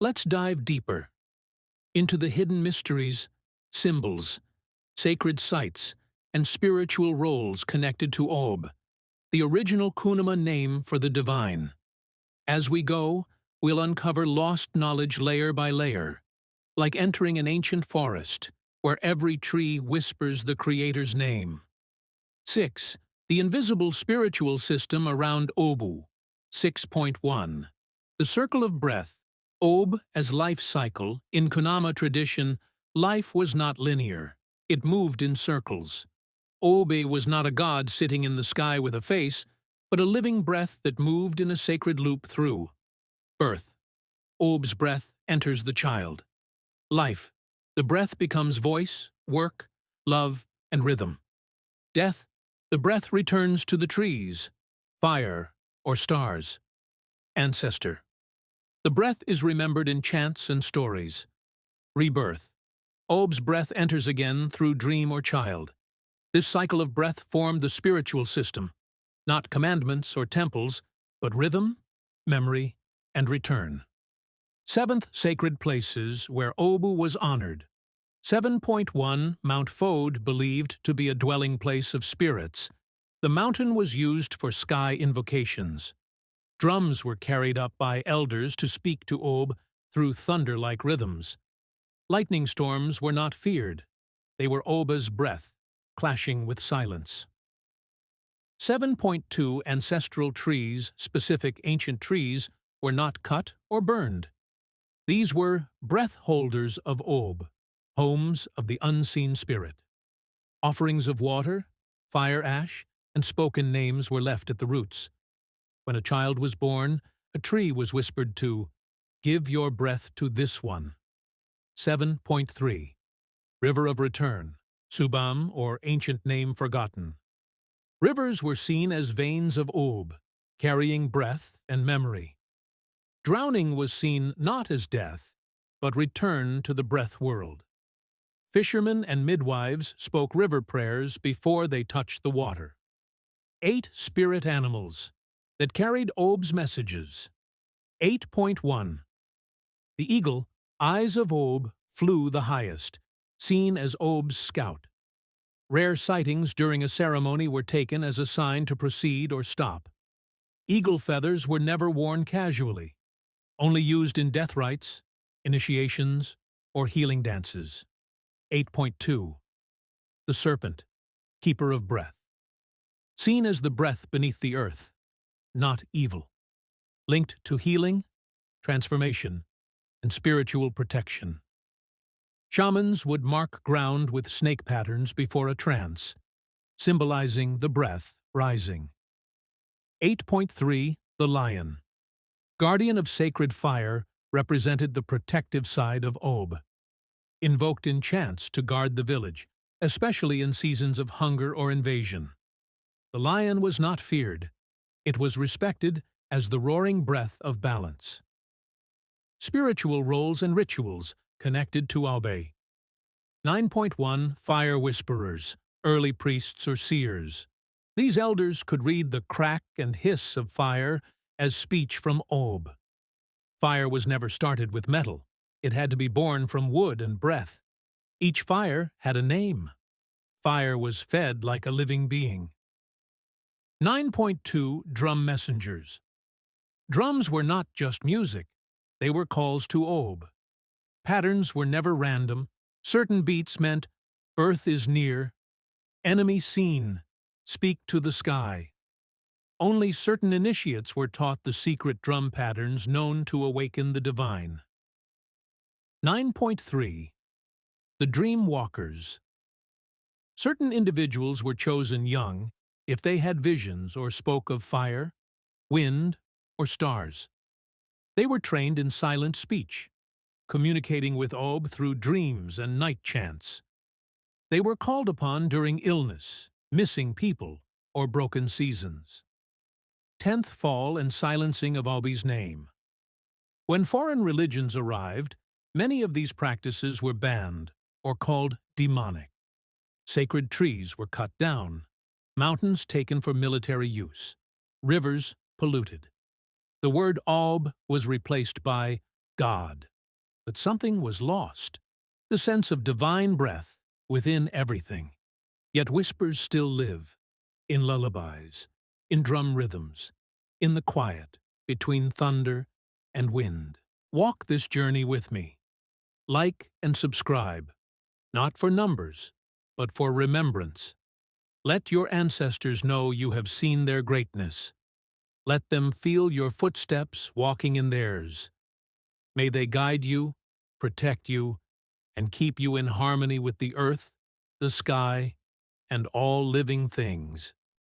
Let's dive deeper into the hidden mysteries, symbols, sacred sites, and spiritual roles connected to Aube, the original Kunama name for the divine. As we go, we'll uncover lost knowledge layer by layer, like entering an ancient forest, where every tree whispers the Creator's name. 6. The invisible spiritual system around Aube. 6.1. The circle of breath. Aube as life cycle. In Kunama tradition, life was not linear. It moved in circles. Aube was not a god sitting in the sky with a face, but a living breath that moved in a sacred loop through. Birth. Aube's breath enters the child. Life. The breath becomes voice, work, love, and rhythm. Death. The breath returns to the trees, fire, or stars. Ancestor. The breath is remembered in chants and stories. Rebirth. Aube's breath enters again through dream or child. This cycle of breath formed the spiritual system, not commandments or temples, but rhythm, memory, and return. 7th sacred places where Aube was honored. 7.1 Mount Fode believed to be a dwelling place of spirits. The mountain was used for sky invocations. Drums were carried up by elders to speak to Aube through thunder-like rhythms. Lightning storms were not feared. They were Aube's breath, clashing with silence. 7.2 Ancestral trees, specific ancient trees, were not cut or burned. These were breath holders of Aube, homes of the unseen spirit. Offerings of water, fire ash, and spoken names were left at the roots. When a child was born, a tree was whispered to, "Give your breath to this one." 7.3 River of Return, Subam, or ancient name forgotten. Rivers were seen as veins of Aube, carrying breath and memory. Drowning was seen not as death, but return to the breath world. Fishermen and midwives spoke river prayers before they touched the water. 8 spirit animals that carried Aube's messages. 8.1 The eagle, eyes of Aube, flew the highest, seen as Aube's scout. Rare sightings during a ceremony were taken as a sign to proceed or stop. Eagle feathers were never worn casually, only used in death rites, initiations, or healing dances. 8.2 The serpent, keeper of breath. Seen as the breath beneath the earth, not evil. Linked to healing, transformation, and spiritual protection. Shamans would mark ground with snake patterns before a trance, symbolizing the breath rising. 8.3 The lion. Guardian of sacred fire, represented the protective side of Aube. Invoked in chants to guard the village, especially in seasons of hunger or invasion. The lion was not feared. It was respected as the roaring breath of balance. Spiritual roles and rituals connected to Aube. 9.1 Fire whisperers, early priests or seers. These elders could read the crack and hiss of fire as speech from Aube. Fire was never started with metal. It had to be born from wood and breath. Each fire had a name. Fire was fed like a living being. 9.2 Drum messengers. Drums were not just music. They were calls to Aube. Patterns were never random. Certain beats meant, birth is near, enemy seen, speak to the sky. Only certain initiates were taught the secret drum patterns known to awaken the divine. 9.3 The Dream Walkers. Certain individuals were chosen young if they had visions or spoke of fire, wind, or stars. They were trained in silent speech, communicating with Aube through dreams and night chants. They were called upon during illness, missing people, or broken seasons. 10th fall and silencing of Aube's name. When foreign religions arrived, many of these practices were banned or called demonic. Sacred trees were cut down, mountains taken for military use, rivers polluted. The word Aube was replaced by God. but something was lost. The sense of divine breath within everything. Yet whispers still live, in lullabies, in drum rhythms, in the quiet between thunder and wind. Walk this journey with me. Like and subscribe, not for numbers, but for remembrance. Let your ancestors know you have seen their greatness. Let them feel your footsteps walking in theirs. May they guide you, protect you, and keep you in harmony with the earth, the sky, and all living things.